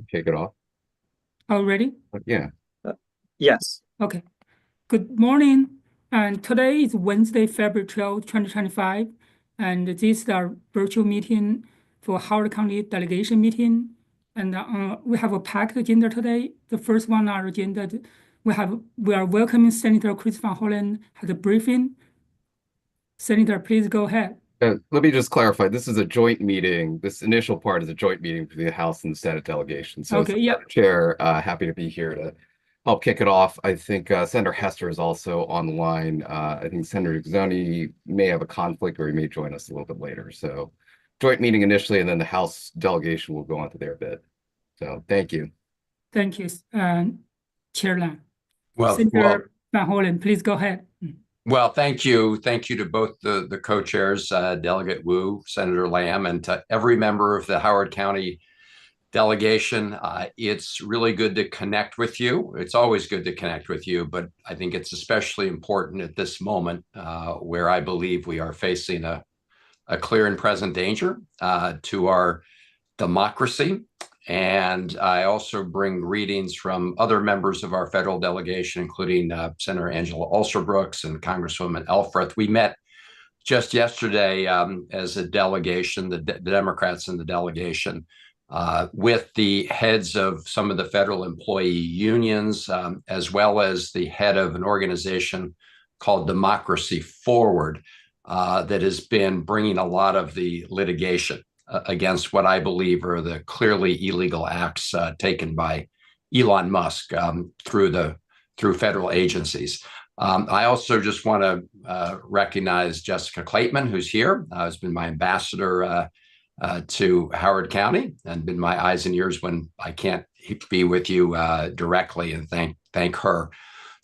Kick it off. All ready? Yeah. Uh, Yes. Okay. Good morning. And today is Wednesday, February 12, 2025. And this is our virtual meeting for Howard County delegation meeting. And we have a packed agenda today. The first one on our agenda, we are welcoming Senator Chris Van Hollen at the briefing. Senator, please go ahead. Let me just clarify. This is a joint meeting. This initial part is a joint meeting for the House and the Senate delegation. So, Okay, yeah. Chair, happy to be here to help kick it off. I think Senator Hester is also on the line. I think Senator Zoni may have a conflict or he may join us a little bit later. So, joint meeting initially, and then the House delegation will go on to their bit. So, thank you. Thank you, Chair Lan. Well, Senator Van Hollen, please go ahead. well, thank you. Thank you to both the co-chairs, Delegate Wu, Senator Lamb, and to every member of the Howard County delegation. It's really good to connect with you. It's always good to connect with you, but I think it's especially important at this moment where I believe we are facing a clear and present danger to our democracy. And I also bring greetings from other members of our federal delegation, including Senator Angela Alsobrooks and Congresswoman Elfreth. We met just yesterday as a delegation, the Democrats in the delegation, with the heads of some of the federal employee unions, as well as the head of an organization called Democracy Forward that has been bringing a lot of the litigation against what I believe are the clearly illegal acts taken by Elon Musk through federal agencies. I also just want to recognize Jessica Clateman, who's here, has been my ambassador to Howard County and been my eyes and ears when I can't be with you directly, and thank her.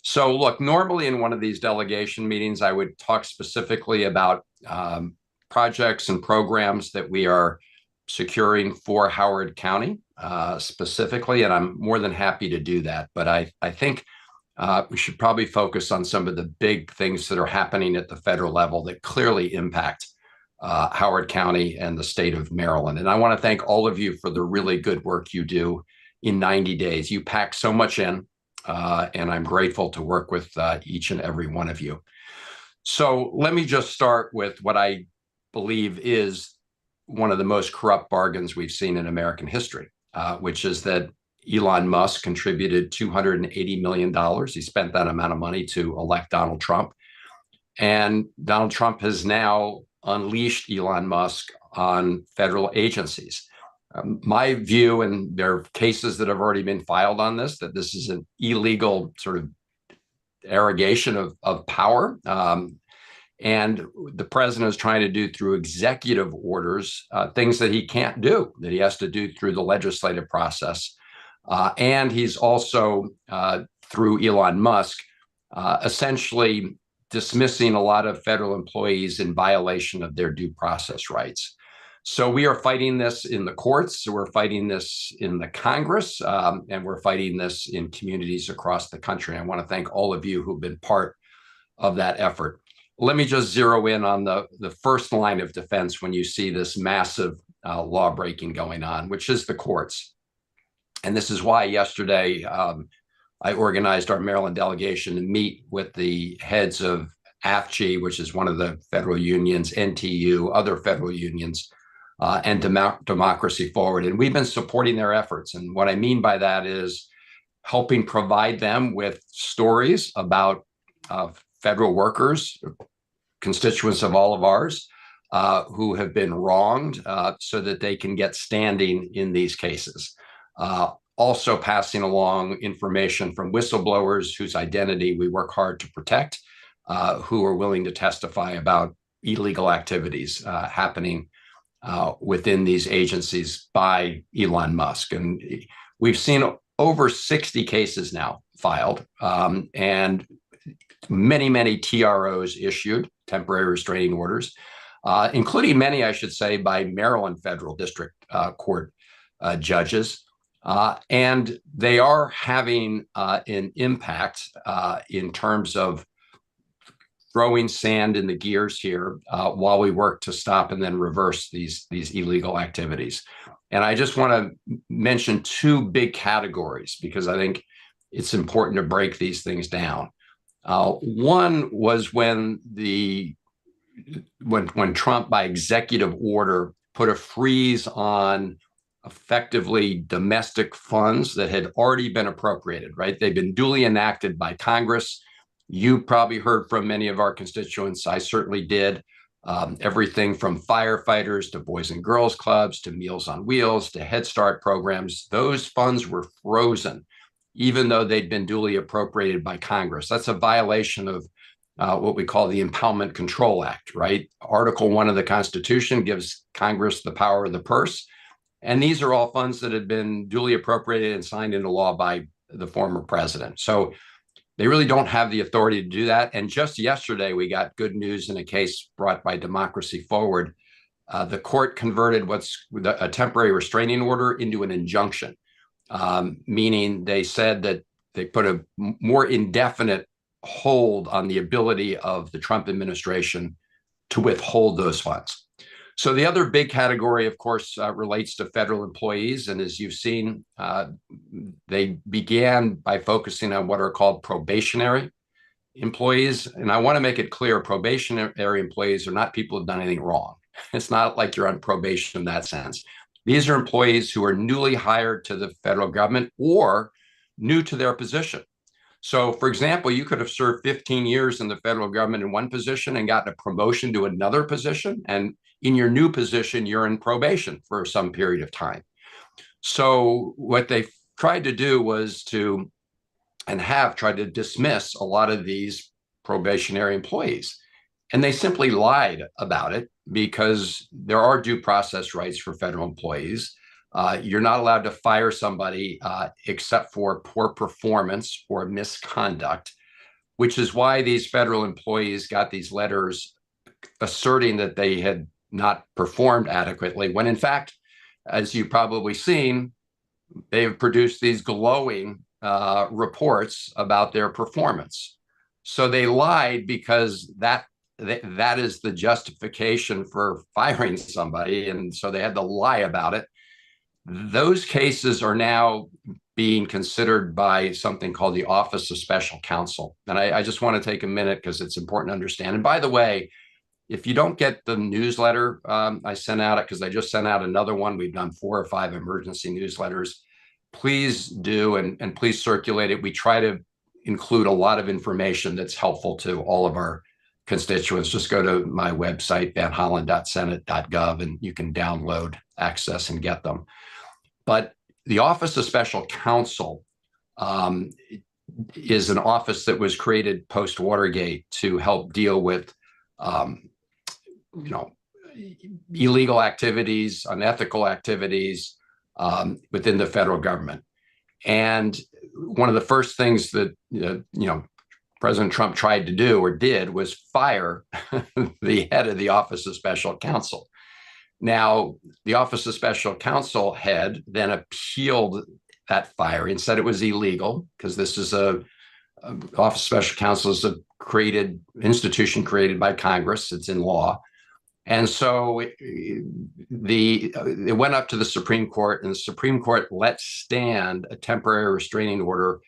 So look, normally in one of these delegation meetings, I would talk specifically about projects and programs that we are securing for Howard County specifically, and I'm more than happy to do that. But I think we should probably focus on some of the big things that are happening at the federal level that clearly impact Howard County and the state of Maryland. And I want to thank all of you for the really good work you do in 90 days. You pack so much in, and I'm grateful to work with each and every one of you. So let me just start with what I believe is one of the most corrupt bargains we've seen in American history, which is that Elon Musk contributed $280 million. He spent that amount of money to elect Donald Trump. And Donald Trump has now unleashed Elon Musk on federal agencies. My view, and there are cases that have already been filed on this, that this is an illegal sort of arrogation of power. And the president is trying to do through executive orders things that he can't do, that he has to do through the legislative process. And he's also, through Elon Musk, essentially dismissing a lot of federal employees in violation of their due process rights. So we are fighting this in the courts, we're fighting this in the Congress, and we're fighting this in communities across the country. I want to thank all of you who've been part of that effort. Let me just zero in on the first line of defense when you see this massive law breaking going on, which is the courts. And this is why yesterday I organized our Maryland delegation to meet with the heads of AFG, which is one of the federal unions, NTU, other federal unions, and Democracy Forward. And we've been supporting their efforts. And what I mean by that is helping provide them with stories about federal workers, constituents of all of ours, who have been wronged so that they can get standing in these cases. Also passing along information from whistleblowers whose identity we work hard to protect, who are willing to testify about illegal activities happening within these agencies by Elon Musk. And we've seen over 60 cases now filed, and many, many TROs issued, temporary restraining orders, including many, I should say, by Maryland Federal District Court judges. And they are having an impact in terms of throwing sand in the gears here while we work to stop and then reverse these illegal activities. And I just want to mention two big categories because I think it's important to break these things down. One was when Trump, by executive order, put a freeze on effectively domestic funds that had already been appropriated, right? They've been duly enacted by Congress. You probably heard from many of our constituents. I certainly did. Everything from firefighters to Boys and Girls Clubs to Meals on Wheels to Head Start programs, those funds were frozen, even though they'd been duly appropriated by Congress. That's a violation of what we call the Impoundment Control Act, right? Article 1 of the Constitution gives Congress the power of the purse. And these are all funds that had been duly appropriated and signed into law by the former president. So they really don't have the authority to do that. And just yesterday, we got good news in a case brought by Democracy Forward. The court converted what's a temporary restraining order into an injunction, meaning they said that they put a more indefinite hold on the ability of the Trump administration to withhold those funds. So the other big category, of course, relates to federal employees. And as you've seen, they began by focusing on what are called probationary employees. And I want to make it clear, probationary employees are not people who've done anything wrong. It's not like you're on probation in that sense. These are employees who are newly hired to the federal government or new to their position. So, for example, you could have served 15 years in the federal government in one position and gotten a promotion to another position. And in your new position, you're in probation for some period of time. So what they tried to do was have tried to dismiss a lot of these probationary employees. And they simply lied about it because there are due process rights for federal employees. You're not allowed to fire somebody except for poor performance or misconduct, which is why these federal employees got these letters asserting that they had not performed adequately, when in fact, as you've probably seen, they've produced these glowing reports about their performance. So they lied because that is the justification for firing somebody, and so they had to lie about it. Those cases are now being considered by something called the Office of Special Counsel. And I just want to take a minute because it's important to understand. And by the way, if you don't get the newsletter I sent out, because I just sent out another one, we've done 4 or 5 emergency newsletters, please do, and please circulate it. We try to include a lot of information that's helpful to all of our constituents. Just go to my website, vanhollen.senate.gov, and you can download, access, and get them. But the Office of Special Counsel is an office that was created post-Watergate to help deal with illegal activities, unethical activities within the federal government. And one of the first things that President Trump tried to do or did was fire the head of the Office of Special Counsel. Now, the Office of Special Counsel head then appealed that firing and said it was illegal because this is Office of Special Counsel is a institution created by Congress. It's in law. And so it went up to the Supreme Court, and the Supreme Court let stand a temporary restraining order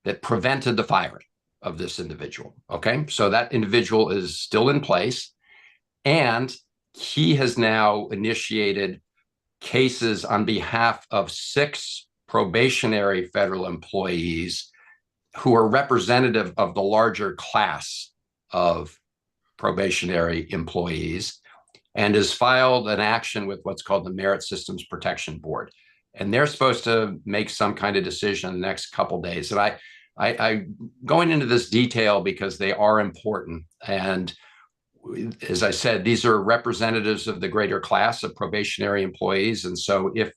that prevented the firing of this individual. Okay, so that individual is still in place, and he has now initiated cases on behalf of 6 probationary federal employees who are representative of the larger class of probationary employees, and has filed an action with what's called the Merit Systems Protection Board. And they're supposed to make some kind of decision in the next couple of days. And I going into this detail because they are important. And as I said, these are representatives of the greater class of probationary employees. And so if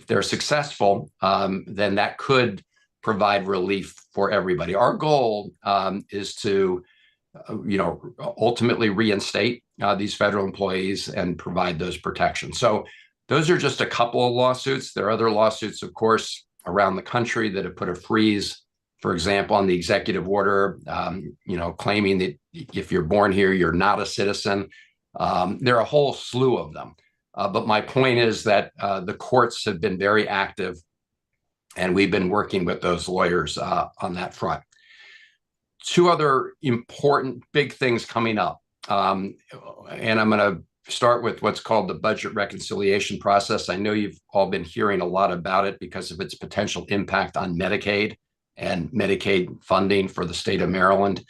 they're successful, then that could provide relief for everybody. Our goal is to ultimately reinstate these federal employees and provide those protections. So those are just a couple of lawsuits. There are other lawsuits, of course, around the country that have put a freeze For example, on the executive order, claiming that if you're born here, you're not a citizen. There are a whole slew of them. But my point is that the courts have been very active, and we've been working with those lawyers on that front. Two other important big things coming up. And I'm going to start with what's called the budget reconciliation process. I know you've all been hearing a lot about it because of its potential impact on Medicaid and Medicaid funding for the state of Maryland.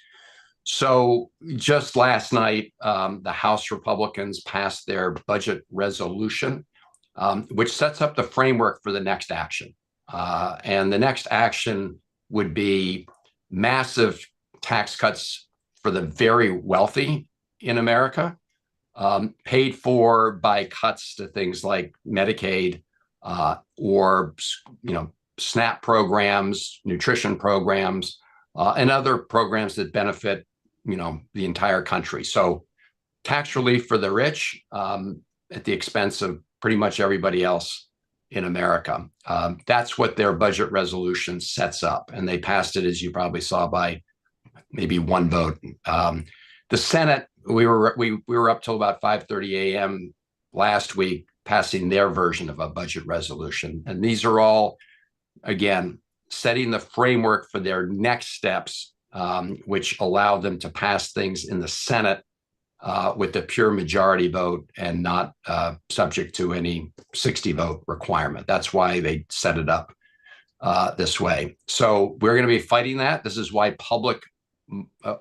So just last night, the House Republicans passed their budget resolution, which sets up the framework for the next action. And the next action would be massive tax cuts for the very wealthy in America, paid for by cuts to things like Medicaid or SNAP programs, nutrition programs, and other programs that benefit the entire country. So tax relief for the rich at the expense of pretty much everybody else in America. That's what their budget resolution sets up, and they passed it, as you probably saw, by maybe one vote. The Senate, we were up till about 5:30 a.m. last week passing their version of a budget resolution, and these are all, again, setting the framework for their next steps, which allow them to pass things in the Senate with a pure majority vote and not subject to any 60-vote requirement. That's why they set it up this way. So we're going to be fighting that. This is why public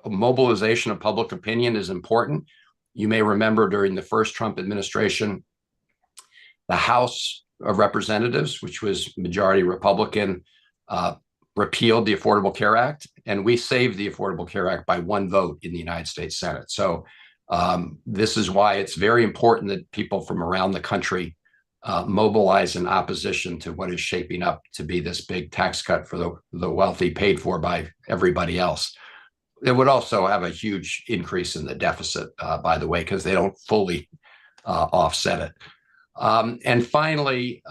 mobilization of public opinion is important. You may remember during the first Trump administration, the House of Representatives, which was majority Republican, repealed the Affordable Care Act, and we saved the Affordable Care Act by one vote in the United States Senate. So this is why it's very important that people from around the country mobilize in opposition to what is shaping up to be this big tax cut for the wealthy, paid for by everybody else. It would also have a huge increase in the deficit, by the way, because they don't fully offset it. And finally,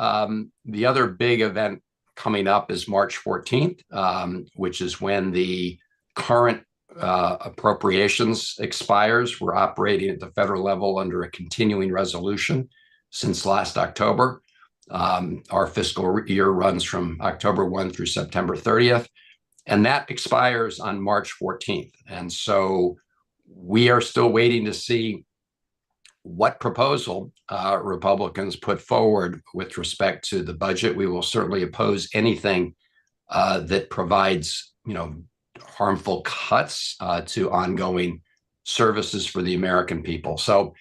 the other big event coming up is March 14th, which is when the current appropriations expires. We're operating at the federal level under a continuing resolution since last October. Our fiscal year runs from October 1 through September 30th, and that expires on March 14th. And so we are still waiting to see what proposal Republicans put forward with respect to the budget. We will certainly oppose anything that provides, harmful cuts to ongoing services for the American people. So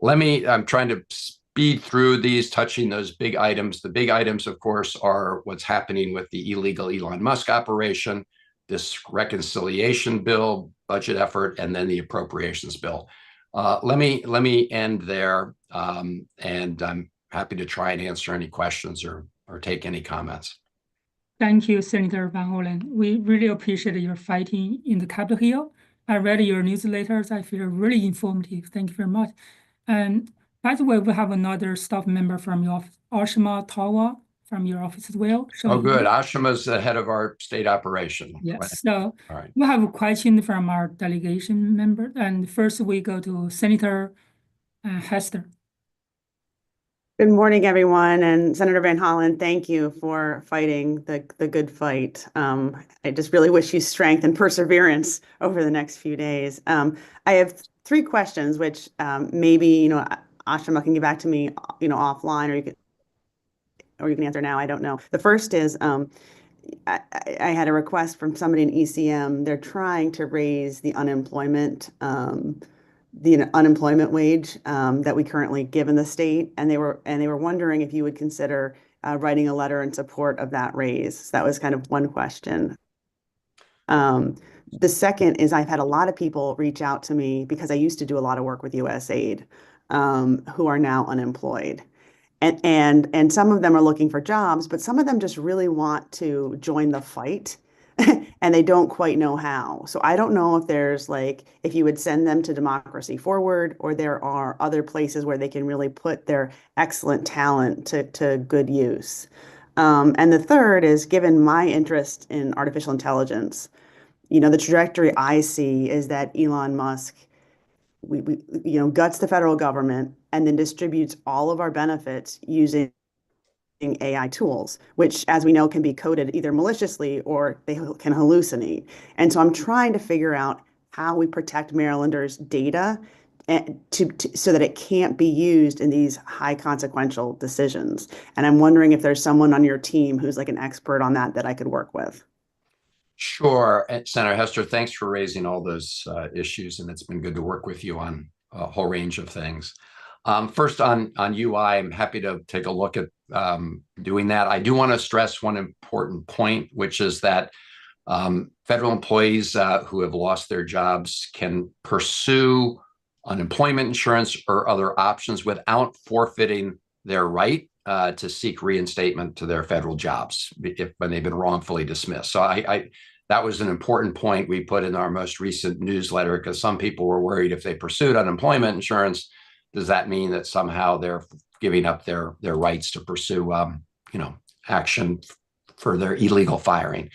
I'm trying to speed through these, touching those big items. The big items, of course, are what's happening with the illegal Elon Musk operation, this reconciliation bill, budget effort, and then the appropriations bill. Let me end there, and I'm happy to try and answer any questions or take any comments. Thank you, Senator Van Hollen. We really appreciate your fighting in the Capitol Hill. I read your newsletters. I feel really informative. Thank you very much. And by the way, we have another staff member from your office, Ashima Tawa, from your office as well. So oh, good. Ashima's the head of our state operation. Yes. So all right. We have a question from our delegation member. And first we go to Senator Hester. Good morning, everyone. And Senator Van Hollen, thank you for fighting the good fight. I just really wish you strength and perseverance over the next few days. I have three questions, which maybe, Ashima can get back to me, offline, or you can answer now. I don't know. The first is I had a request from somebody in ECM. They're trying to raise the unemployment wage that we currently give in the state, and they were wondering if you would consider writing a letter in support of that raise. So that was kind of one question. The second is I've had a lot of people reach out to me because I used to do a lot of work with USAID who are now unemployed. And some of them are looking for jobs, but some of them just really want to join the fight and they don't quite know how. So I don't know if there's if you would send them to Democracy Forward, or there are other places where they can really put their excellent talent to good use. And the third is, given my interest in artificial intelligence, the trajectory I see is that Elon Musk, guts the federal government and then distributes all of our benefits using AI tools, which, as we know, can be coded either maliciously or they can hallucinate. And so I'm trying to figure out how we protect Marylanders' data so that it can't be used in these high consequential decisions. And I'm wondering if there's someone on your team who's like an expert on that I could work with. Sure. Senator Hester, thanks for raising all those issues, and it's been good to work with you on a whole range of things. First on UI, I'm happy to take a look at doing that. I do want to stress one important point, which is that federal employees who have lost their jobs can pursue unemployment insurance or other options without forfeiting their right to seek reinstatement to their federal jobs when they've been wrongfully dismissed. So that was an important point we put in our most recent newsletter, because some people were worried if they pursued unemployment insurance, does that mean that somehow they're giving up their rights to pursue action for their illegal firing?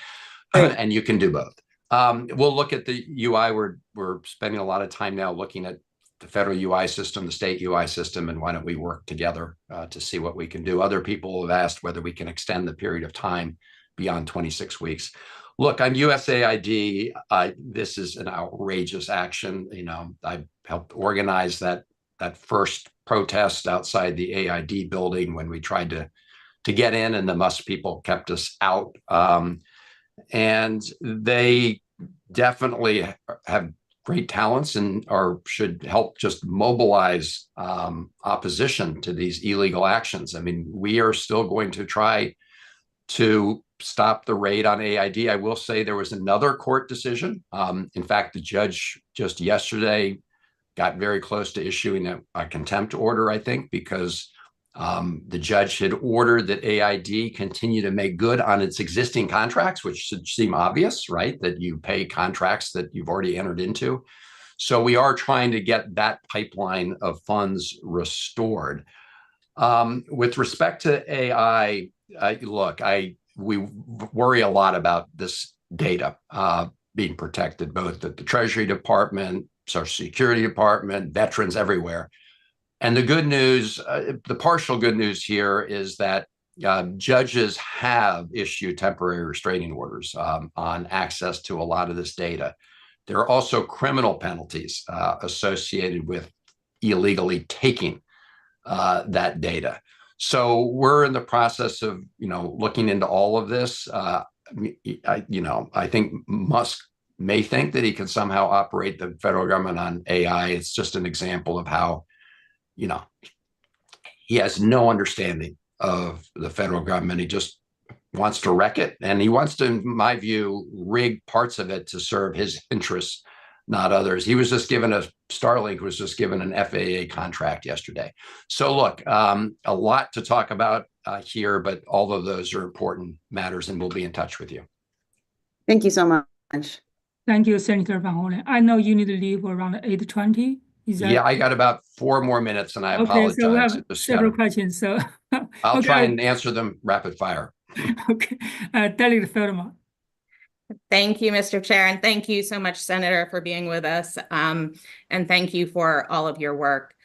Right. And you can do both. We'll look at the UI. We're spending a lot of time now looking at the federal UI system, the state UI system, and why don't we work together to see what we can do. Other people have asked whether we can extend the period of time beyond 26 weeks. Look, on USAID, this is an outrageous action. I helped organize that first protest outside the AID building when we tried to get in, and the Musk people kept us out. And they definitely have great talents and should help just mobilize opposition to these illegal actions. I mean, we are still going to try to stop the raid on AID. I will say there was another court decision. In fact, the judge just yesterday got very close to issuing a contempt order, I think, because the judge had ordered that AID continue to make good on its existing contracts, which should seem obvious, right? That you pay contracts that you've already entered into. So we are trying to get that pipeline of funds restored. With respect to AI, we worry a lot about this data being protected, both at the Treasury Department, Social Security Department, veterans everywhere. And the good news, the partial good news here is that judges have issued temporary restraining orders on access to a lot of this data. There are also criminal penalties associated with illegally taking that data. So we're in the process of, looking into all of this. I think Musk may think that he can somehow operate the federal government on AI. It's just an example of how, he has no understanding of the federal government. He just wants to wreck it. And he wants to, in my view, rig parts of it to serve his interests, not others. He was just given Starlink was just given an FAA contract yesterday. So look, a lot to talk about here, but all of those are important matters, and we'll be in touch with you. Thank you so much. Thank you, Senator Van Hollen. I know you need to leave around 8:20. Yeah, I got about 4 more minutes, and I apologize. Okay, so we have several questions. So I'll try and answer them rapid fire. Okay, Delegate Feldman. Thank you, Mr. Chair, and thank you so much, Senator, for being with us. And thank you for all of your work.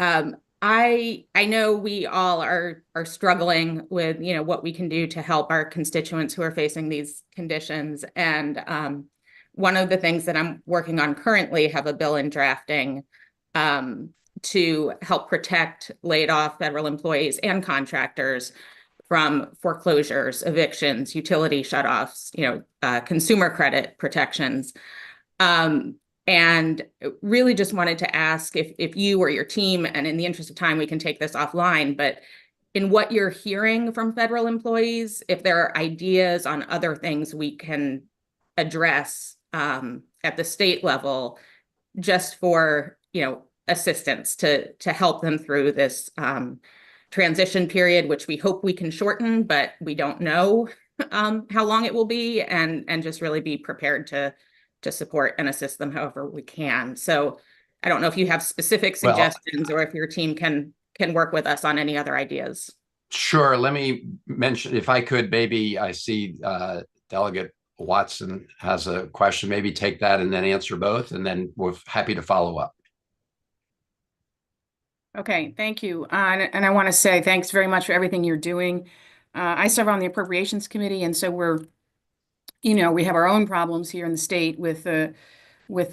I know we all are struggling with what we can do to help our constituents who are facing these conditions. And one of the things that I'm working on currently, have a bill in drafting to help protect laid off federal employees and contractors from foreclosures, evictions, utility shutoffs, consumer credit protections. And really just wanted to ask if you or your team, and in the interest of time, we can take this offline, but in what you're hearing from federal employees, if there are ideas on other things we can address at the state level, just for, assistance to help them through this transition period, which we hope we can shorten, but we don't know how long it will be, and just really be prepared to support and assist them however we can. So I don't know if you have specific suggestions or if your team can work with us on any other ideas. Sure. Let me mention, if I could, maybe I see Delegate Watson has a question. Maybe take that and then answer both, and then we're happy to follow up. Okay, thank you. And I want to say thanks very much for everything you're doing. I serve on the Appropriations Committee, and so we have our own problems here in the state with the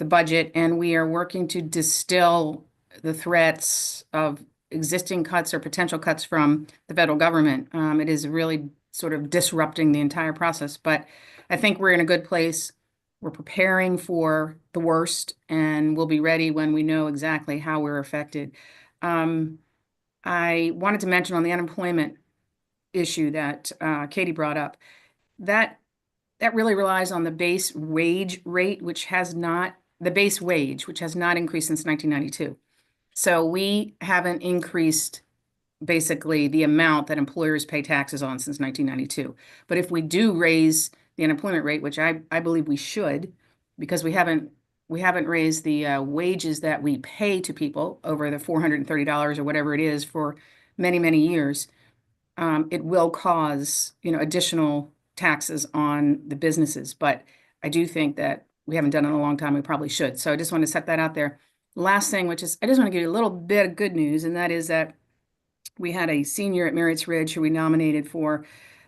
budget, and we are working to distill the threats of existing cuts or potential cuts from the federal government. It is really sort of disrupting the entire process, but I think we're in a good place. We're preparing for the worst, and we'll be ready when we know exactly how we're affected. I wanted to mention on the unemployment issue that Katie brought up, that really relies on the base wage rate, which has not increased since 1992. So we haven't increased basically the amount that employers pay taxes on since 1992. But if we do raise the unemployment rate, which I believe we should, because we haven't raised the wages that we pay to people over the $430 or whatever it is for many, many years, it will cause, additional taxes on the businesses. But I do think that we haven't done it in a long time. We probably should. So I just want to set that out there. Last thing, which is I just want to give you a little bit of good news, and that is that we had a senior at Marriotts Ridge who we nominated for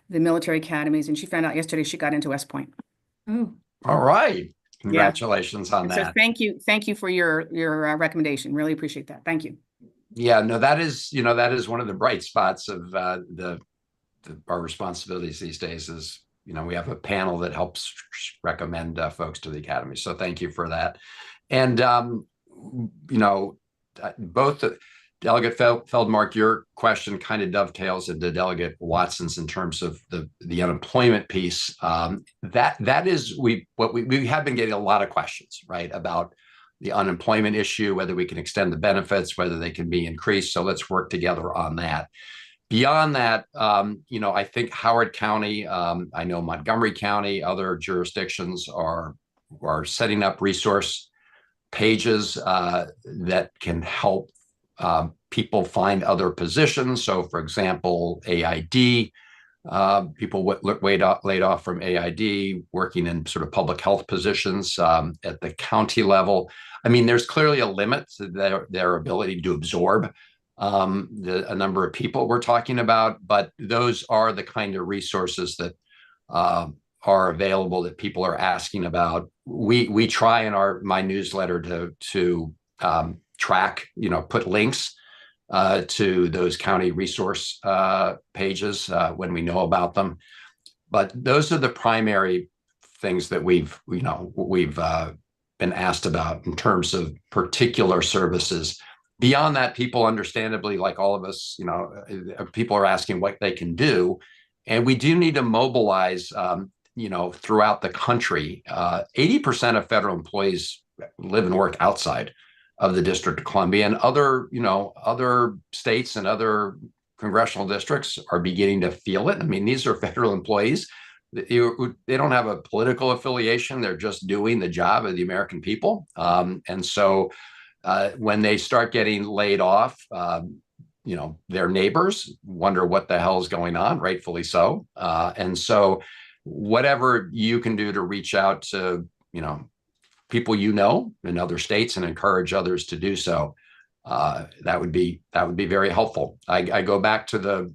the military academies, and she found out yesterday she got into West Point. Oh, All right. Congratulations on So that. thank you for your recommendation. Really appreciate that. Thank you. Yeah, no, that is one of the bright spots of our responsibilities these days is, we have a panel that helps recommend folks to the academy. So thank you for that. And, both Delegate Feldmark, your question kind of dovetails into Delegate Watson's in terms of the unemployment piece. That is we have been getting a lot of questions, right, about the unemployment issue, whether we can extend the benefits, whether they can be increased. So let's work together on that. Beyond that, I think Howard County, I know Montgomery County, other jurisdictions are setting up resource pages that can help people find other positions. So, for example, AID, people laid off from AID, working in sort of public health positions at the county level. I mean, there's clearly a limit to their ability to absorb a number of people we're talking about, but those are the kind of resources that are available that people are asking about. We try in my newsletter to track, put links to those county resource pages when we know about them. But those are the primary things that we've been asked about in terms of particular services. Beyond that, people understandably, like all of us, people are asking what they can do. And we do need to mobilize, throughout the country. 80% of federal employees live and work outside of the District of Columbia, and other states and other congressional districts are beginning to feel it. I mean, these are federal employees. They don't have a political affiliation. They're just doing the job of the American people. And so when they start getting laid off, their neighbors wonder what the hell is going on, rightfully so. And so whatever you can do to reach out to, people in other states and encourage others to do so, that would be very helpful. I go back to the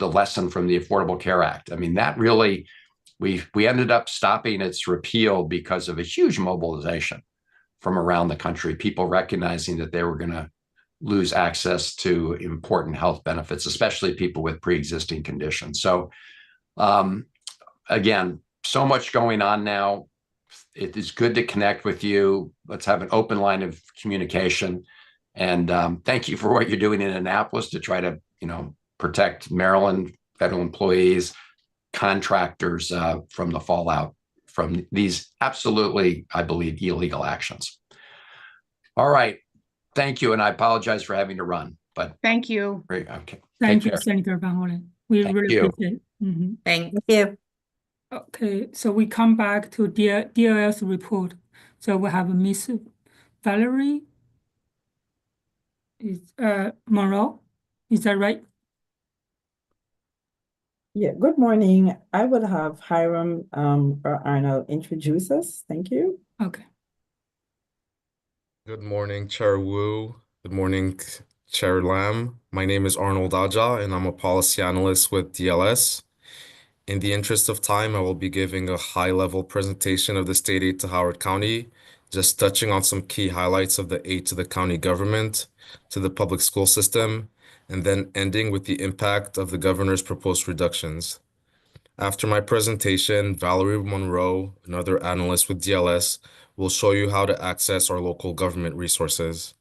lesson from the Affordable Care Act. I mean, that really, we ended up stopping its repeal because of a huge mobilization from around the country, people recognizing that they were going to lose access to important health benefits, especially people with pre-existing conditions. So again, so much going on now. It is good to connect with you. Let's have an open line of communication. And thank you for what you're doing in Annapolis to try to, protect Maryland federal employees, contractors from the fallout from these absolutely, I believe, illegal actions. All right. Thank you. And I apologize for having to run, but Thank you. great. Okay. thank Take you, care. Senator Van Hollen. We Thank really you. appreciate it. Mhm. Thank you. Okay, so we come back to DLS report. So we have Miss Valerie Monroe. Is that right? Yeah, good morning. I will have Hiram or Arnold introduce us. Thank you. Okay. Good morning, Chair Wu. Good morning, Chair Lam. My name is Arnold Aja, and I'm a policy analyst with DLS. In the interest of time, I will be giving a high-level presentation of the state aid to Howard County, just touching on some key highlights of the aid to the county government, to the public school system, and then ending with the impact of the governor's proposed reductions. After my presentation, Valerie Monroe, another analyst with DLS, will show you how to access our local government resources.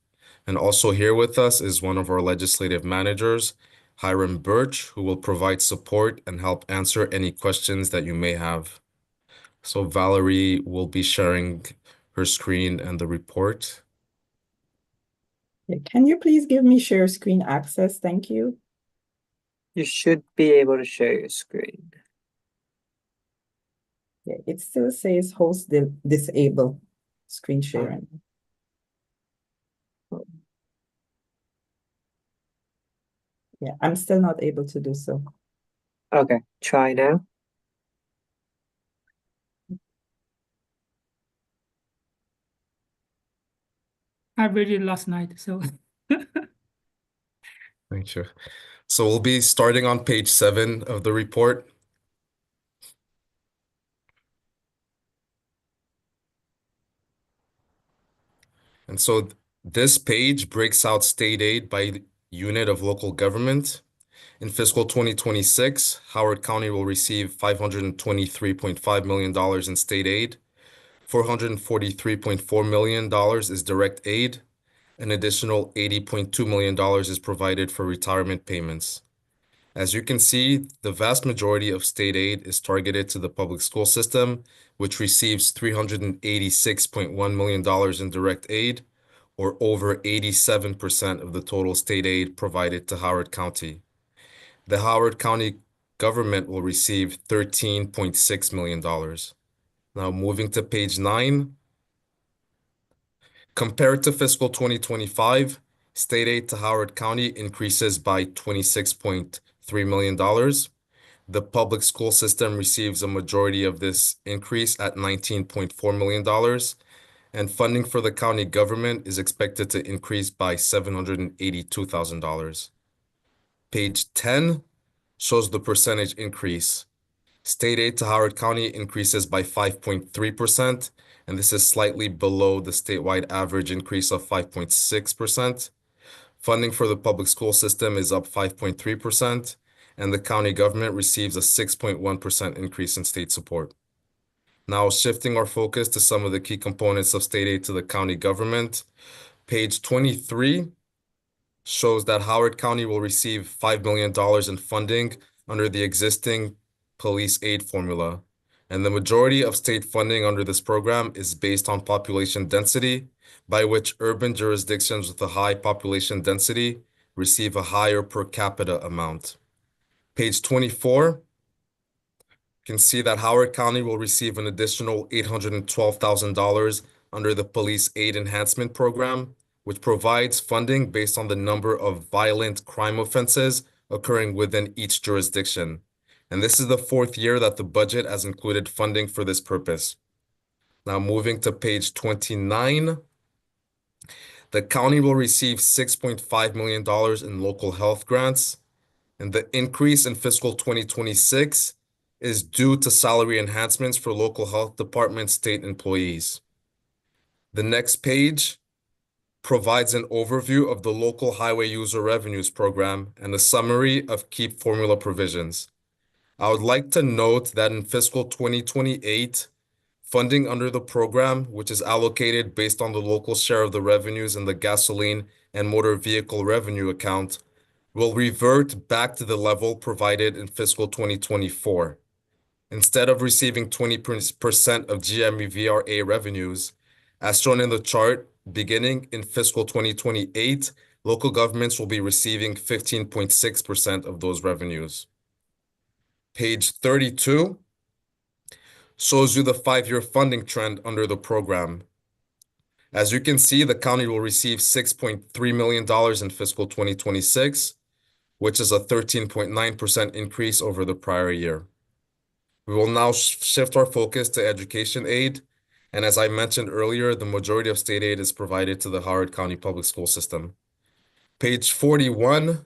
And also here with us is one of our legislative managers, Hiram Birch, who will provide support and help answer any questions that you may have. So Valerie will be sharing her screen and the report. Yeah, can you please give me share screen access? Thank you. You should be able to share your screen. Yeah, it still says host disable screen sharing. Yeah, I'm still not able to do so. Okay, try now. I read it last night, so Thank you. So we'll be starting on page 7 of the report. And so this page breaks out state aid by unit of local government. In fiscal 2026, Howard County will receive $523.5 million in state aid. $443.4 million is direct aid. An additional $80.2 million is provided for retirement payments. As you can see, the vast majority of state aid is targeted to the public school system, which receives $386.1 million in direct aid, or over 87% of the total state aid provided to Howard County. The Howard County government will receive $13.6 million. Now moving to page 9. Compared to fiscal 2025, state aid to Howard County increases by $26.3 million. The public school system receives a majority of this increase at $19.4 million, and funding for the county government is expected to increase by $782,000. Page 10 shows the percentage increase. State aid to Howard County increases by 5.3%, and this is slightly below the statewide average increase of 5.6%. Funding for the public school system is up 5.3%, and the county government receives a 6.1% increase in state support. Now, shifting our focus to some of the key components of state aid to the county government, page 23 shows that Howard County will receive $5 million in funding under the existing police aid formula. And the majority of state funding under this program is based on population density, by which urban jurisdictions with a high population density receive a higher per capita amount. Page 24 can see that Howard County will receive an additional $812,000 under the Police Aid Enhancement Program, which provides funding based on the number of violent crime offenses occurring within each jurisdiction. And this is the 4th year that the budget has included funding for this purpose. Now moving to page 29, the county will receive $6.5 million in local health grants, and the increase in fiscal 2026 is due to salary enhancements for local health department state employees. The next page provides an overview of the local highway user revenues program and a summary of key formula provisions. I would like to note that in fiscal 2028, funding under the program, which is allocated based on the local share of the revenues in the gasoline and motor vehicle revenue account, will revert back to the level provided in fiscal 2024. Instead of receiving 20% of GMVRA revenues, as shown in the chart, beginning in fiscal 2028, local governments will be receiving 15.6% of those revenues. Page 32 shows you the 5-year funding trend under the program. As you can see, the county will receive $6.3 million in fiscal 2026, which is a 13.9% increase over the prior year. We will now shift our focus to education aid. And as I mentioned earlier, the majority of state aid is provided to the Howard County Public School System. Page 41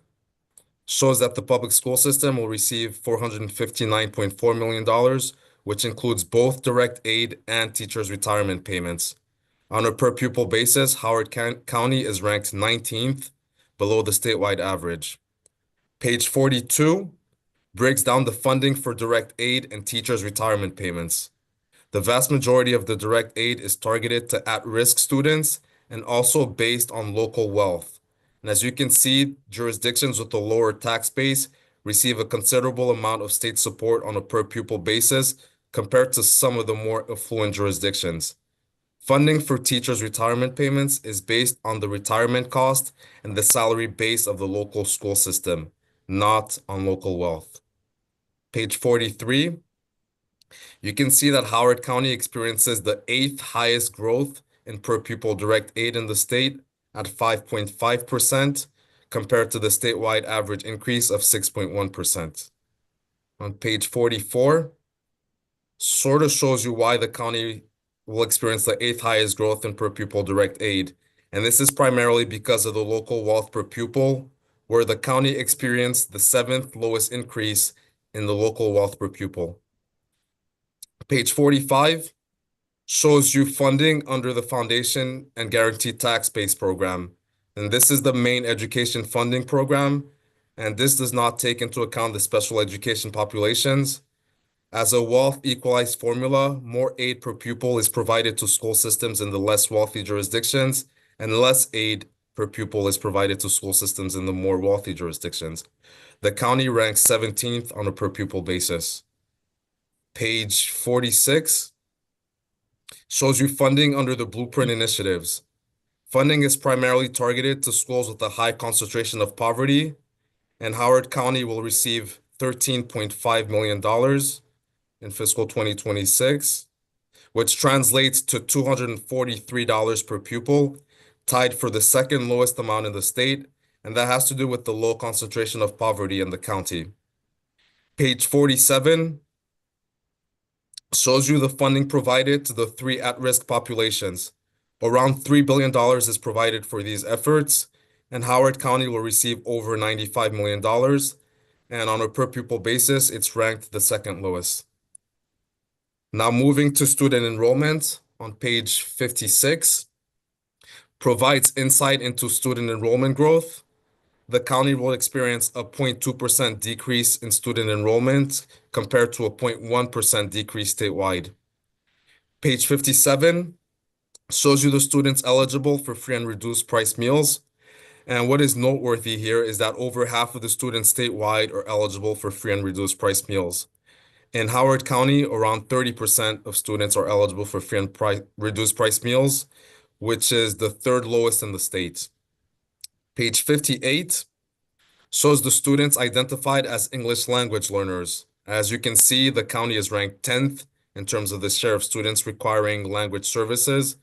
shows that the public school system will receive $459.4 million, which includes both direct aid and teachers' retirement payments. On a per pupil basis, Howard County is ranked 19th, below the statewide average. Page 42 breaks down the funding for direct aid and teachers' retirement payments. The vast majority of the direct aid is targeted to at-risk students and also based on local wealth. And as you can see, jurisdictions with a lower tax base receive a considerable amount of state support on a per pupil basis compared to some of the more affluent jurisdictions. Funding for teachers' retirement payments is based on the retirement cost and the salary base of the local school system, not on local wealth. Page 43, you can see that Howard County experiences the 8th highest growth in per pupil direct aid in the state at 5.5% compared to the statewide average increase of 6.1%. On page 44, sort of shows you why the county will experience the 8th highest growth in per pupil direct aid. And this is primarily because of the local wealth per pupil, where the county experienced the 7th lowest increase in the local wealth per pupil. Page 45 shows you funding under the Foundation and Guaranteed Tax Base program. And this is the main education funding program. And this does not take into account the special education populations. As a wealth equalized formula, more aid per pupil is provided to school systems in the less wealthy jurisdictions, and less aid per pupil is provided to school systems in the more wealthy jurisdictions. The county ranks 17th on a per pupil basis. Page 46 shows you funding under the Blueprint initiatives. Funding is primarily targeted to schools with a high concentration of poverty, and Howard County will receive $13.5 million in fiscal 2026, which translates to $243 per pupil, tied for the second lowest amount in the state, and that has to do with the low concentration of poverty in the county. Page 47 shows you the funding provided to the 3 at-risk populations. Around $3 billion is provided for these efforts, and Howard County will receive over $95 million, and on a per pupil basis, it's ranked the second lowest. Now moving to student enrollment on page 56, provides insight into student enrollment growth. The county will experience a 0.2% decrease in student enrollment compared to a 0.1% decrease statewide. Page 57 shows you the students eligible for free and reduced price meals. And what is noteworthy here is that over half of the students statewide are eligible for free and reduced price meals. In Howard County, around 30% of students are eligible for free and reduced price meals, which is the 3rd lowest in the state. Page 58 shows the students identified as English language learners. As you can see, the county is ranked 10th in terms of the share of students requiring language services,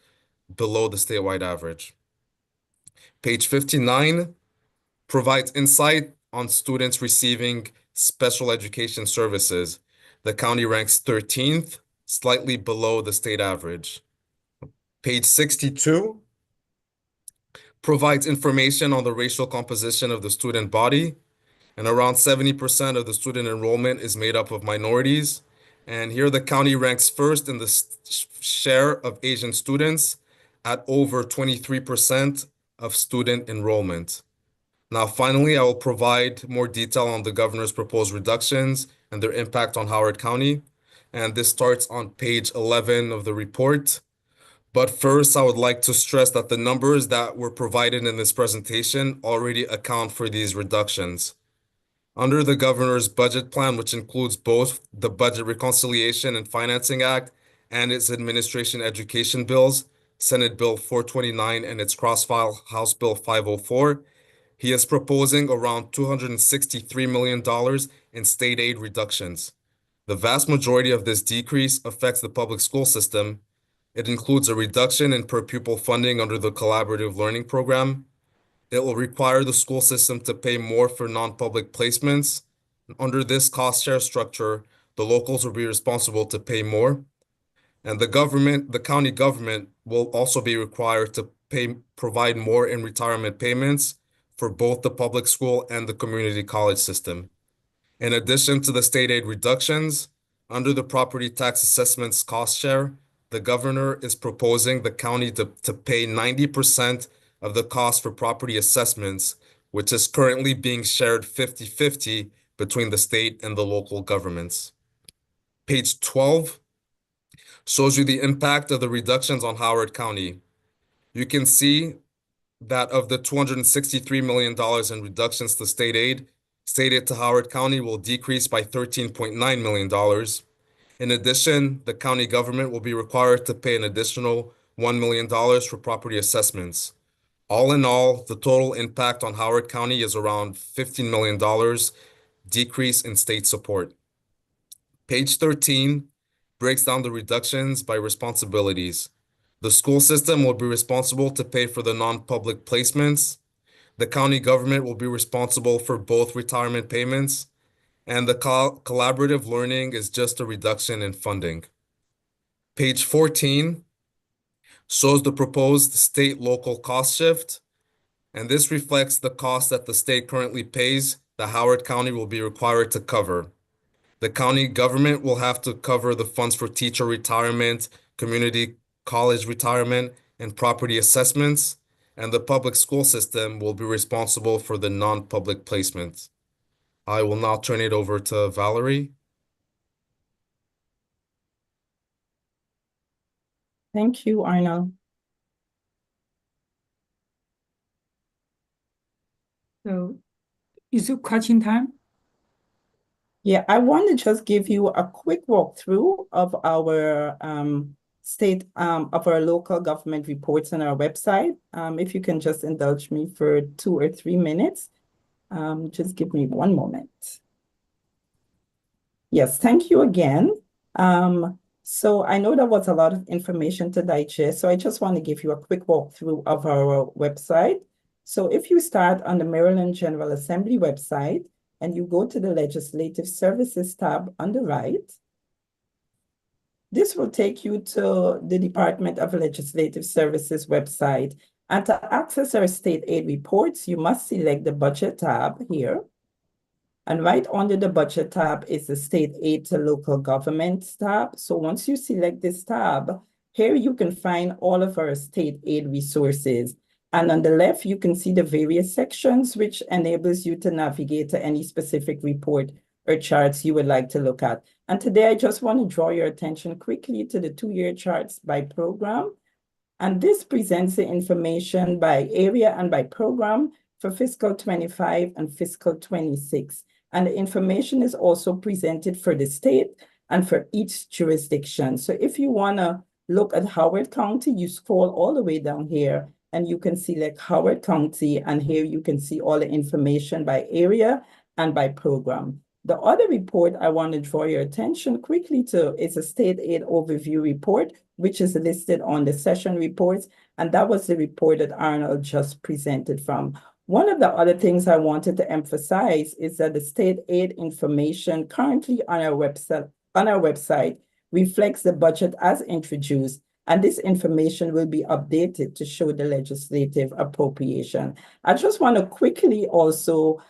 below the statewide average. Page 59 provides insight on students receiving special education services. The county ranks 13th, slightly below the state average. Page 62 provides information on the racial composition of the student body, and around 70% of the student enrollment is made up of minorities. And here the county ranks first in the share of Asian students at over 23% of student enrollment. Now, finally, I will provide more detail on the governor's proposed reductions and their impact on Howard County. And this starts on page 11 of the report. But first, I would like to stress that the numbers that were provided in this presentation already account for these reductions. Under the governor's budget plan, which includes both the Budget Reconciliation and Financing Act and its administration education bills, Senate Bill 429 and its cross-file House Bill 504, he is proposing around $263 million in state aid reductions. The vast majority of this decrease affects the public school system. It includes a reduction in per pupil funding under the Collaborative Learning Program, It will require the school system to pay more for non-public placements. Under this cost share structure, the locals will be responsible to pay more. And the county government will also be required to provide more in retirement payments for both the public school and the community college system. In addition to the state aid reductions, under the property tax assessments cost share, the governor is proposing the county to pay 90% of the cost for property assessments, which is currently being shared 50-50 between the state and the local governments. Page 12 shows you the impact of the reductions on Howard County. You can see that of the $263 million in reductions to state aid to Howard County will decrease by $13.9 million. In addition, the county government will be required to pay an additional $1 million for property assessments. All in all, the total impact on Howard County is around $15 million decrease in state support. Page 13 breaks down the reductions by responsibilities. The school system will be responsible to pay for the non-public placements. The county government will be responsible for both retirement payments, and the collaborative learning is just a reduction in funding. Page 14 shows the proposed state-local cost shift, and this reflects the cost that the state currently pays that Howard County will be required to cover. The county government will have to cover the funds for teacher retirement, community college retirement, and property assessments, and the public school system will be responsible for the non-public placements. I will now turn it over to Valerie. Thank you, Arnold. So is it question time? Yeah, I want to just give you a quick walkthrough of our of our local government reports on our website. If you can just indulge me for 2 or 3 minutes. Just give me 1 moment. Yes, thank you again. So I know that was a lot of information to digest, so I just want to give you a quick walkthrough of our website. So if you start on the Maryland General Assembly website and you go to the Legislative Services tab on the right, this will take you to the Department of Legislative Services website. And to access our state aid reports, you must select the Budget tab here. And right under the Budget tab is the State Aid to Local Governments tab. So once you select this tab, here you can find all of our state aid resources. And on the left, you can see the various sections, which enables you to navigate to any specific report or charts you would like to look at. And today, I just want to draw your attention quickly to the 2-year charts by program. And this presents the information by area and by program for fiscal 25 and fiscal 26. And the information is also presented for the state and for each jurisdiction. So if you want to look at Howard County, you scroll all the way down here and you can select Howard County, and here you can see all the information by area and by program. The other report I want to draw your attention quickly to is a state aid overview report, which is listed on the session reports, and that was the report that Arnold just presented from. One of the other things I wanted to emphasize is that the state aid information currently on our website reflects the budget as introduced, and this information will be updated to show the legislative appropriation. I just want to quickly also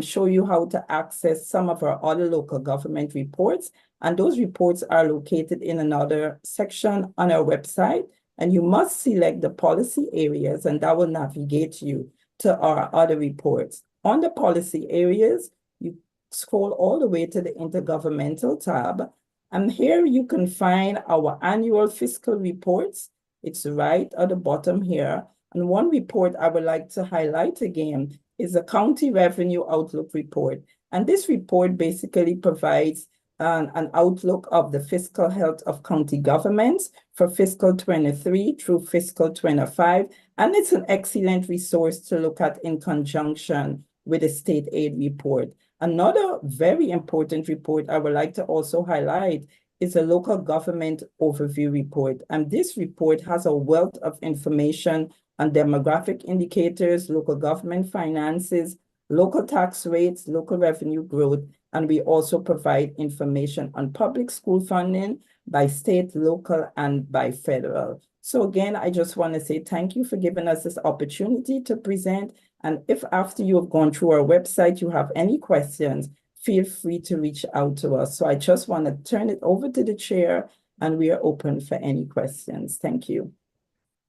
show you how to access some of our other local government reports, and those reports are located in another section on our website, and you must select the policy areas, and that will navigate you to our other reports. On the policy areas, you scroll all the way to the Intergovernmental tab, and here you can find our annual fiscal reports. It's right at the bottom here. And one report I would like to highlight again is the County Revenue Outlook Report. And this report basically provides an outlook of the fiscal health of county governments for fiscal 23 through fiscal 25. And it's an excellent resource to look at in conjunction with the state aid report. Another very important report I would like to also highlight is a local government overview report. And this report has a wealth of information on demographic indicators, local government finances, local tax rates, local revenue growth, and we also provide information on public school funding by state, local, and by federal. So again, I just want to say thank you for giving us this opportunity to present. And if after you have gone through our website, you have any questions, feel free to reach out to us. So I just want to turn it over to the chair, and we are open for any questions. Thank you.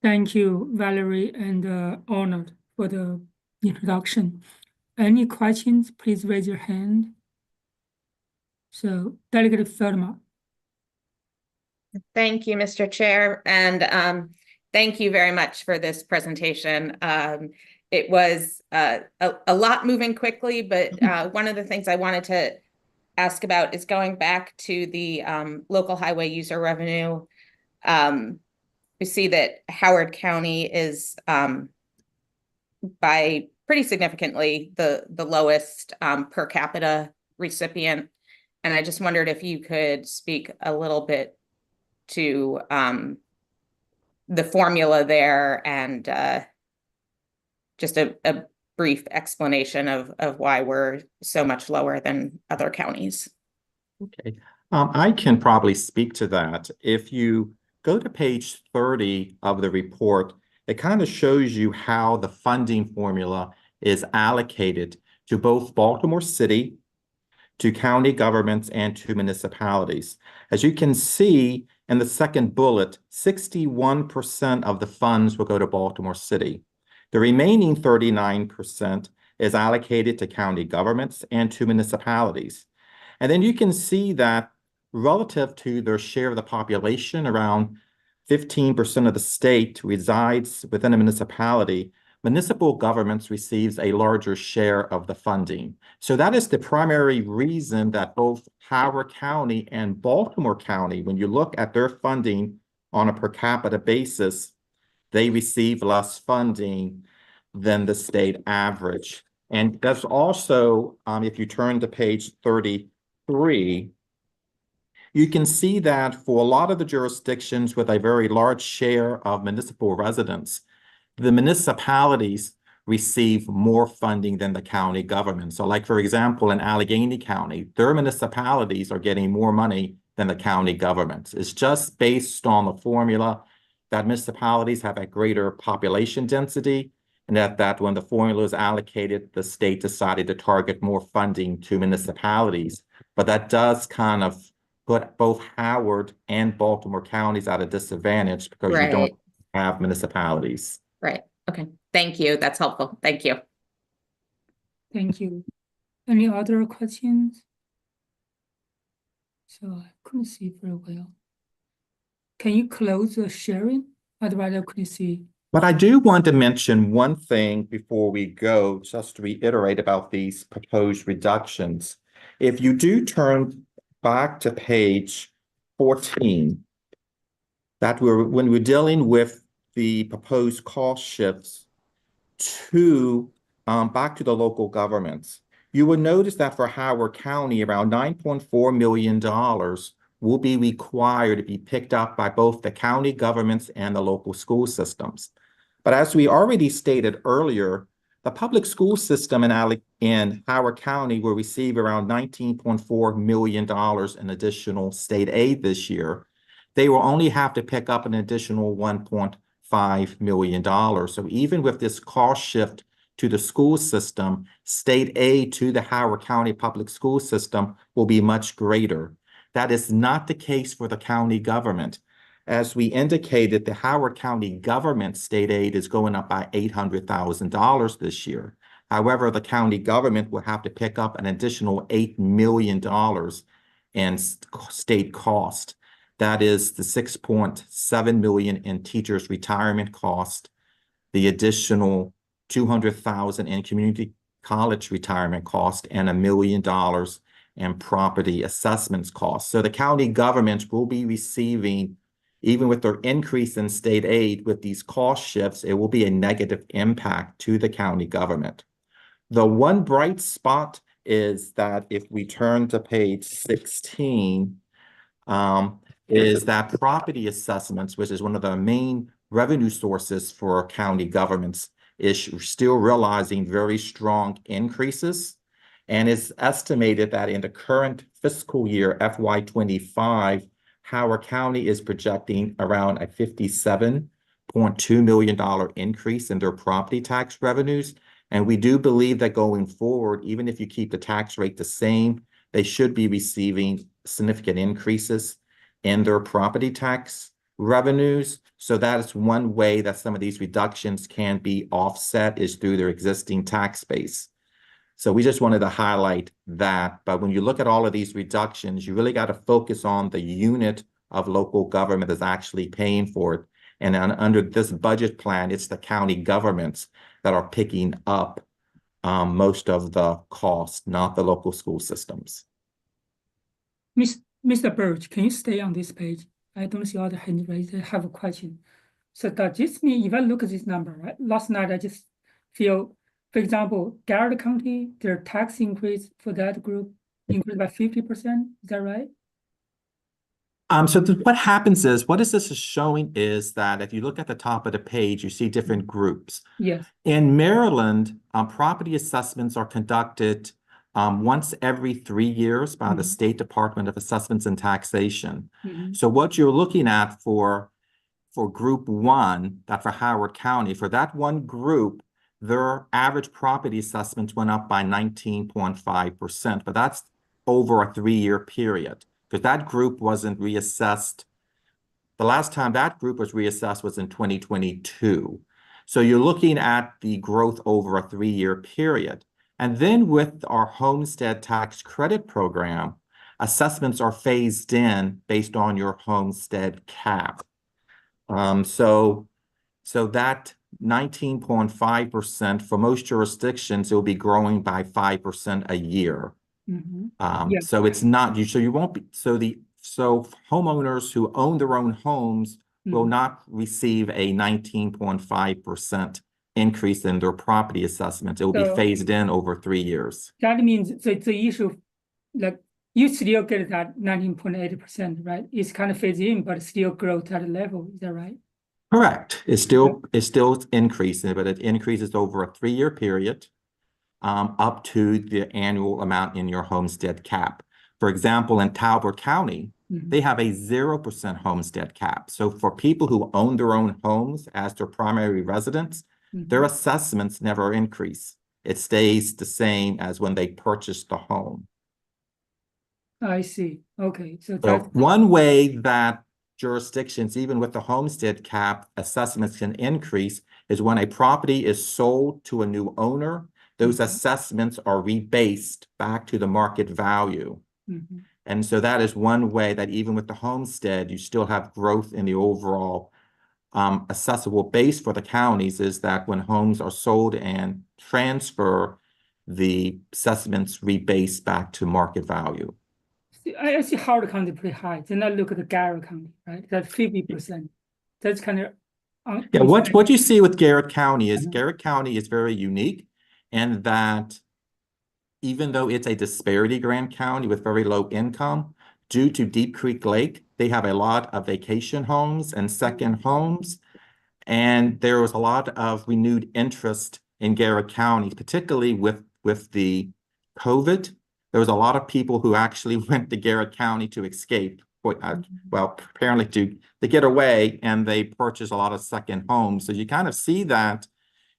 Thank you, Valerie, and Arnold for the introduction. Any questions, please raise your hand. So Delegate Feldman. Thank you, Mr. Chair, and thank you very much for this presentation. It was a lot moving quickly, but one of the things I wanted to ask about is going back to the local highway user revenue. We see that Howard County is by pretty significantly the lowest per capita recipient. And I just wondered if you could speak a little bit to the formula there and just a brief explanation of why we're so much lower than other counties. Okay, I can probably speak to that. If you go to page 30 of the report, it kind of shows you how the funding formula is allocated to both Baltimore City, to county governments, and to municipalities. As you can see in the second bullet, 61% of the funds will go to Baltimore City. The remaining 39% is allocated to county governments and to municipalities. And then you can see that relative to their share of the population, around 15% of the state resides within a municipality. Municipal governments receives a larger share of the funding. So that is the primary reason that both Howard County and Baltimore County, when you look at their funding on a per capita basis, they receive less funding than the state average. And that's also, if you turn to page 33, you can see that for a lot of the jurisdictions with a very large share of municipal residents, the municipalities receive more funding than the county government. So like, for example, in Allegheny County, their municipalities are getting more money than the county governments. It's just based on the formula that municipalities have a greater population density, and that when the formula is allocated, the state decided to target more funding to municipalities. But that does kind of put both Howard and Baltimore counties at a disadvantage because you don't have municipalities. Right. Okay. Thank you. That's helpful. Thank you. Thank you. Any other questions? So I couldn't see very well. Can you close the sharing? Otherwise I couldn't see. But I do want to mention one thing before we go, just to reiterate about these proposed reductions. If you do turn back to page 14, that when we're dealing with the proposed cost shifts to back to the local governments, you will notice that for Howard County, around $9.4 million will be required to be picked up by both the county governments and the local school systems. But as we already stated earlier, the public school system in Howard County will receive around $19.4 million in additional state aid this year. They will only have to pick up an additional $1.5 million. So even with this cost shift to the school system, state aid to the Howard County public school system will be much greater. That is not the case for the county government. As we indicated, the Howard County government state aid is going up by $800,000 this year. However, the county government will have to pick up an additional $8 million in state cost. That is the $6.7 million in teachers' retirement cost, the additional $200,000 in community college retirement cost, and $1 million in property assessments cost. So the county government will be receiving, even with their increase in state aid, with these cost shifts, it will be a negative impact to the county government. The one bright spot is that if we turn to page 16, is that property assessments, which is one of the main revenue sources for county governments is still realizing very strong increases. And it's estimated that in the current fiscal year, FY25, Howard County is projecting around a $57.2 million increase in their property tax revenues. And we do believe that going forward, even if you keep the tax rate the same, they should be receiving significant increases in their property tax revenues. So that is one way that some of these reductions can be offset, is through their existing tax base. So we just wanted to highlight that. But when you look at all of these reductions, you really got to focus on the unit of local government that's actually paying for it. And under this budget plan, it's the county governments that are picking up most of the cost, not the local school systems. Mr. Birch, can you stay on this page? I don't see other hands raised. I have a question. So does this mean, if I look at this number, right? Last night I just feel, for example, Garrett County, their tax increase for that group increased by 50%. Is that right? What happens is, what this is showing is that if you look at the top of the page, you see different groups. Yes. In Maryland, property assessments are conducted once every 3 years by the State Department of Assessments and Taxation. So what you're looking at for group one, that for Howard County, for that one group, their average property assessments went up by 19.5%, but that's over a 3-year period, because that group wasn't reassessed. The last time that group was reassessed was in 2022. So you're looking at the growth over a 3-year period. And then with our homestead tax credit program, assessments are phased in based on your homestead cap. So that 19.5%, for most jurisdictions, it will be growing by 5% a year. So it's not, so you won't be, so homeowners who own their own homes will not receive a 19.5% increase in their property assessment. It will be phased in over 3 years. That means the issue, like, you still get that 19.8%, right? It's kind of phased in, but still growth at a level. Is that right? Correct. It's still increasing, but it increases over a 3-year period, up to the annual amount in your homestead cap. For example, in Talbot County, they have a 0% homestead cap. So for people who own their own homes as their primary residence, their assessments never increase. It stays the same as when they purchased the home. I see. Okay. So one way that jurisdictions, even with the homestead cap, assessments can increase is when a property is sold to a new owner, those assessments are rebased back to the market value. And so that is one way that even with the homestead, you still have growth in the overall assessable base for the counties, is that when homes are sold and transfer, the assessments rebase back to market value. I see Howard County pretty high. Then I look at the Garrett County, right? That's 50%. That's kind of yeah. What you see with Garrett County is Garrett County is very unique, in that even though it's a disparity grant county with very low income, due to Deep Creek Lake, they have a lot of vacation homes and second homes, and there was a lot of renewed interest in Garrett County, particularly with the COVID. There was a lot of people who actually went to Garrett County to escape, well, apparently to get away, and they purchased a lot of second homes. So you kind of see that,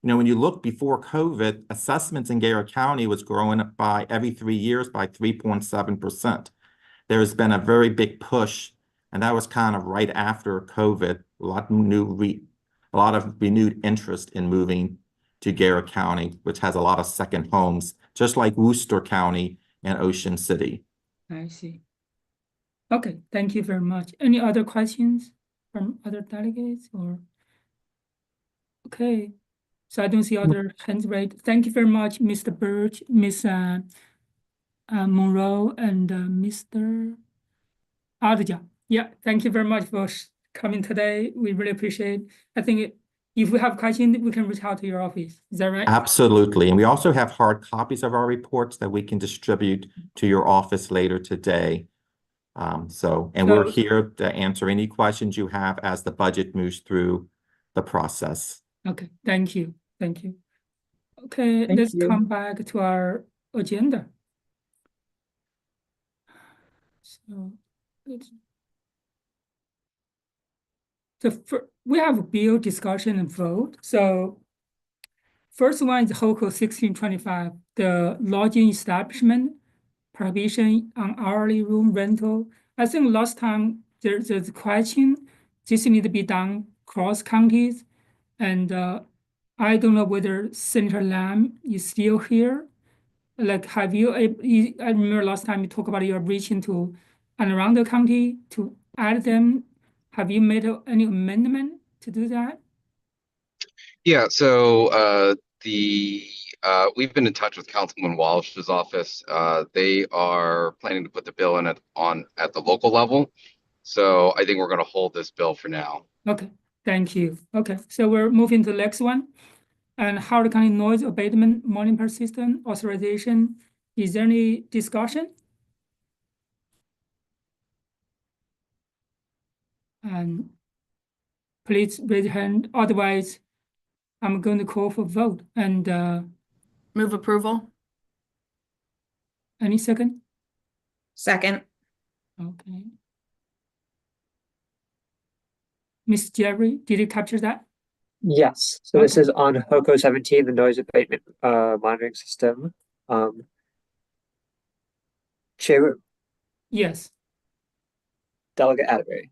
you know, when you look before COVID, assessments in Garrett County was growing up by every 3 years by 3.7%. There has been a very big push, and that was kind of right after COVID. A lot of renewed interest in moving to Garrett County, which has a lot of second homes, just like Worcester County and Ocean City. I see. Okay, thank you very much. Any other questions from other delegates or? Okay, so I don't see other hands raised. Thank you very much, Mr. Birch, Ms. Monroe, and Mr. Ardja. Yeah, thank you very much for coming today. We really appreciate it. I think if we have questions, we can reach out to your office. Is that right? Absolutely. And we also have hard copies of our reports that we can distribute to your office later today. We're here to answer any questions you have as the budget moves through the process. Okay, thank you. Thank you. Okay, Thank let's you. come back to our agenda. So let's. We have a bill discussion and vote. So first one is HOCO 1625, the lodging establishment prohibition on hourly room rental. I think last time there's a question, this need to be done cross counties. And I don't know whether Senator Lamb is still here. Like, have you, I remember last time you talked about your reaching to Anne Arundel County to add them. Have you made any amendment to do that? Yeah, so we've been in touch with Councilman Walsh's office. They are planning to put the bill in at the local level. So I think we're going to hold this bill for now. Okay, thank you. Okay, so we're moving to the next one. And Howard County Noise Abatement Monitor System authorization. Is there any discussion? And please raise your hand. Otherwise, I'm going to call for vote. And Move approval. any second? Second. Okay. Ms. Jerry, did you capture that? Yes, so this Okay. is on HOCO 17, the noise abatement monitoring system. Chair Yes. Delegate Atterbury,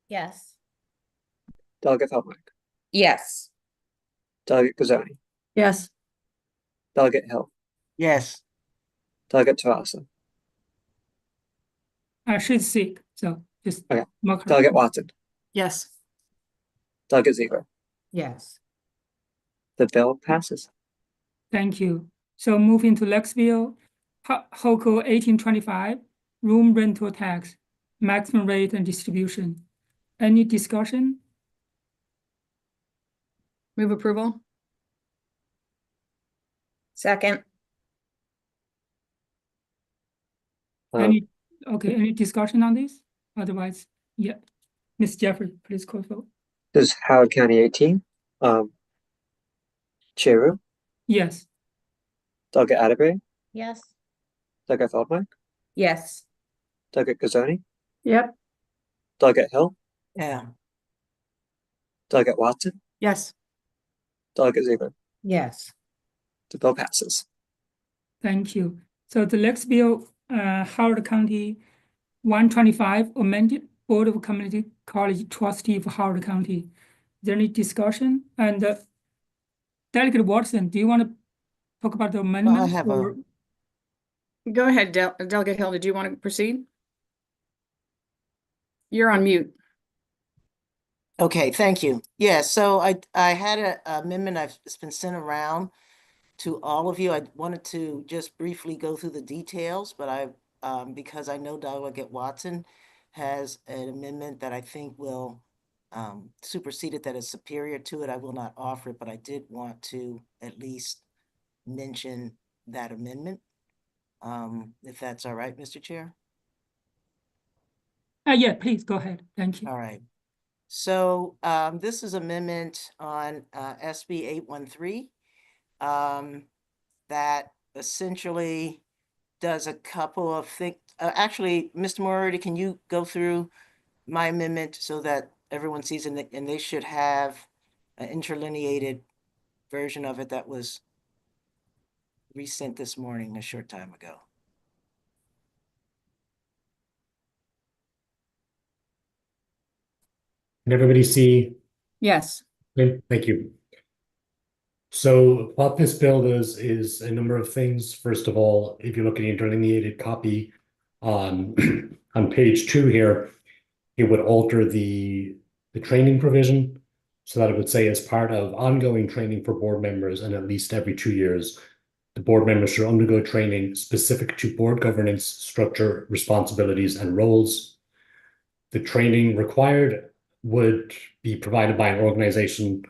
Yes. Delegate Feldmark, Yes. Delegate Gazoni, Yes. Delegate Hill, Yes. Delegate Tarasa, She's sick, so just Okay. mark her. Delegate Watson, Yes. Delegate Ziegler. Yes. The bill passes. Thank you. So moving to Lexville, HOCO 1825, room rental tax, maximum rate and distribution. Any discussion? Move approval. Second. Any discussion on this? Otherwise, yeah. Ms. Jeffrey, please call vote. This is Howard County 18. Chair Yes. Delegate Atterbury, Yes. Delegate Feldmark, Yes. Delegate Gazoni, Yep. Delegate Hill, Yeah. Delegate Watson, Yes. Delegate Ziegler. Yes. The bill passes. Thank you. So the next bill, Howard County 125, amended Board of Community College Trustee for Howard County. Is there any discussion? And Delegate Watson, do you want to talk about the amendment? have or- Go ahead, Delegate Hill. Did you want to proceed? You're on mute. Okay, thank you. Yeah, so I had a amendment it's been sent around to all of you. I wanted to just briefly go through the details, but because I know Delegate Watson has an amendment that I think will supersede it, that is superior to it. I will not offer it, but I did want to at least mention that amendment. If that's all right, Mr. Chair. Yeah, please go ahead. Thank you. All right. So this is amendment on SB 813 that essentially does a couple of things. Actually, Mr. Moriarty, can you go through my amendment so that everyone sees it, and they should have an interlineated version of it that was resent this morning a short time ago. Can everybody see? Yes. Okay, thank you. So what this bill does is a number of things. First of all, if you look at the interlineated copy on on page 2 here, it would alter the training provision so that it would say, as part of ongoing training for board members and at least every 2 years, the board members should undergo training specific to board governance, structure, responsibilities, and roles. The training required would be provided by an organization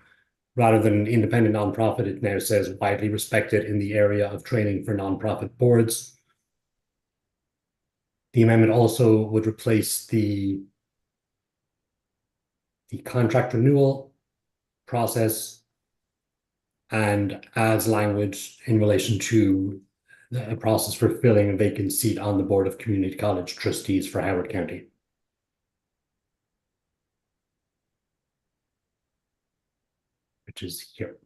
rather than an independent nonprofit. It now says widely respected in the area of training for nonprofit boards. The amendment also would replace the the contract renewal process and adds language in relation to a process for filling a vacant seat on the Board of Community College Trustees for Howard County. Which is here.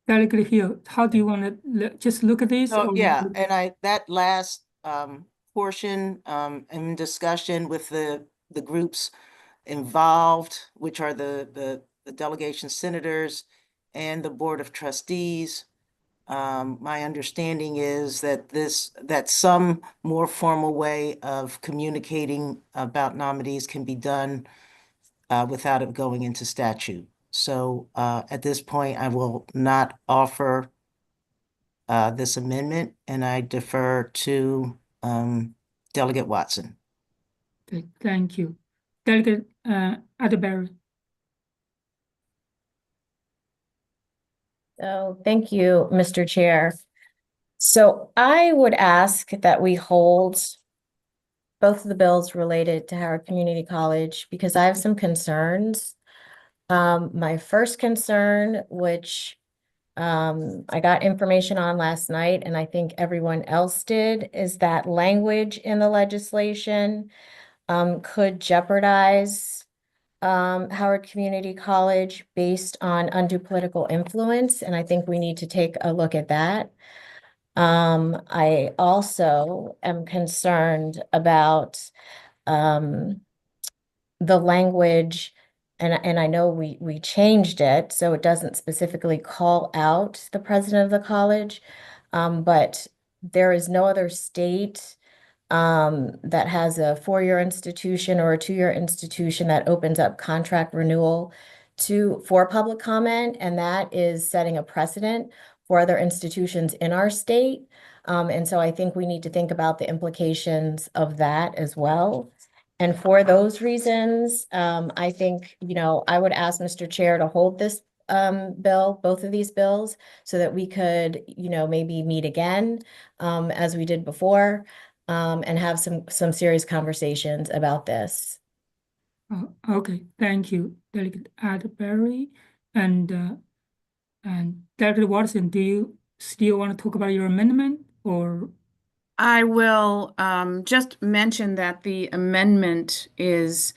Delegate Hill, how do you want to just look at this? So, or- yeah, and that last portion in discussion with the groups involved, which are the delegation senators and the Board of Trustees. My understanding is that some more formal way of communicating about nominees can be done without it going into statute. So at this point, I will not offer this amendment, and I defer to Delegate Watson. Okay, thank you. Delegate Atterbury. So thank you, Mr. Chair. So I would ask that we hold both of the bills related to Howard Community College because I have some concerns. My first concern, which I got information on last night, and I think everyone else did, is that language in the legislation could jeopardize Howard Community College based on undue political influence, and I think we need to take a look at that. I also am concerned about the language, and I know we changed it so it doesn't specifically call out the president of the college, but there is no other state that has a 4-year institution or a 2-year institution that opens up contract renewal for public comment, and that is setting a precedent for other institutions in our state. And so I think we need to think about the implications of that as well. And for those reasons, I think, I would ask Mr. Chair to hold this bill, both of these bills, so that we could, maybe meet again as we did before. And have some serious conversations about this. Okay, thank you, Delegate Atterbury. And Delegate Watson, do you still want to talk about your amendment, or? I will just mention that the amendment is,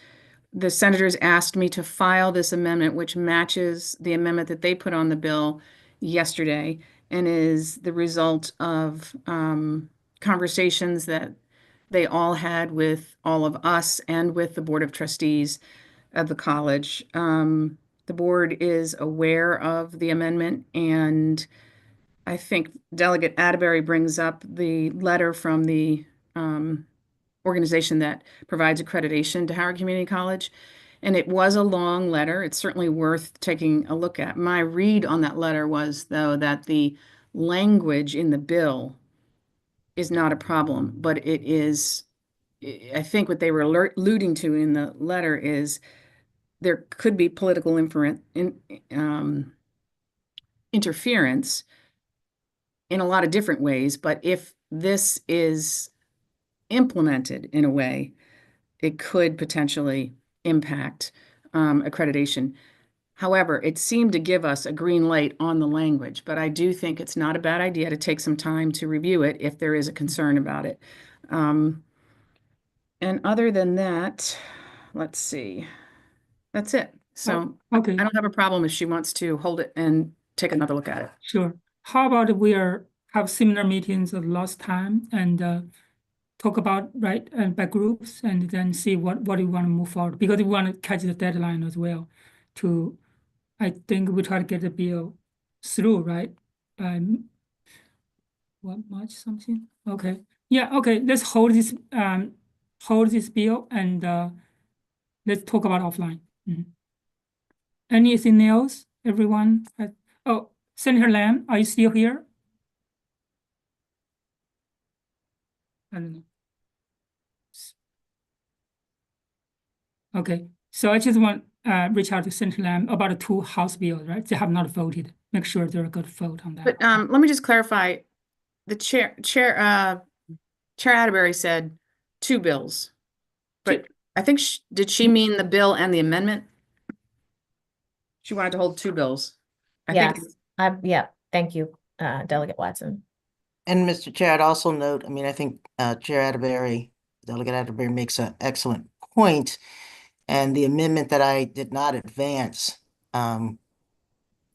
the senators asked me to file this amendment, which matches the amendment that they put on the bill yesterday and is the result of conversations that they all had with all of us and with the Board of Trustees of the college. The board is aware of the amendment, and I think Delegate Atterbury brings up the letter from the organization that provides accreditation to Howard Community College. And it was a long letter. It's certainly worth taking a look at. My read on that letter was, though, that the language in the bill is not a problem, but it is, I think what they were alluding to in the letter is there could be political interference in a lot of different ways, but if this is implemented in a way, it could potentially impact accreditation. However, it seemed to give us a green light on the language, but I do think it's not a bad idea to take some time to review it if there is a concern about it. And other than that, let's see, that's it. So Okay. I don't have a problem if she wants to hold it and take another look at it. Sure. How about have similar meetings as last time and talk about by groups and then see what you want to move forward, because we want to catch the deadline as well. I think we try to get the bill through, right? What, March something? Okay. Yeah. Okay. Let's hold this bill and let's talk about offline. Anything else, everyone? Oh, Senator Lamb, are you still here? I don't know. Okay, so I just want reach out to Senator Lamb about the 2 House bills, right? They have not voted. Make sure they're a good vote on that. But let me just clarify. the Chair Atterbury said 2 bills. But I think, did she mean the bill and the amendment? She wanted to hold 2 bills. I think, Yes, yeah, thank you, Delegate Watson. And Mr. Chair, I'd also note, I mean, I think Chair Atterbury, Delegate Atterbury makes an excellent point. And the amendment that I did not advance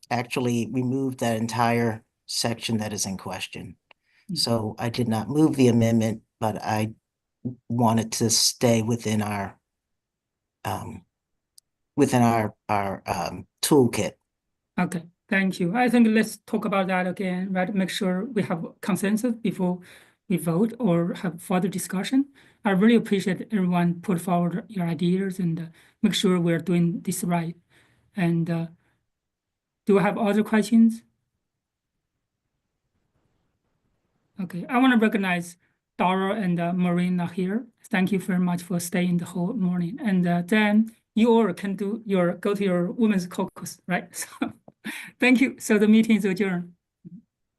actually removed that entire section that is in question. So I did not move the amendment, but I wanted to stay within our toolkit. Okay, thank you. I think let's talk about that again, right? Make sure we have consensus before we vote or have further discussion. I really appreciate everyone put forward your ideas and make sure we're doing this right. And do I have other questions? Okay, I want to recognize Dara and Marina here. Thank you very much for staying the whole morning. And then you all can go to your women's caucus, right? So thank you. So the meeting is adjourned.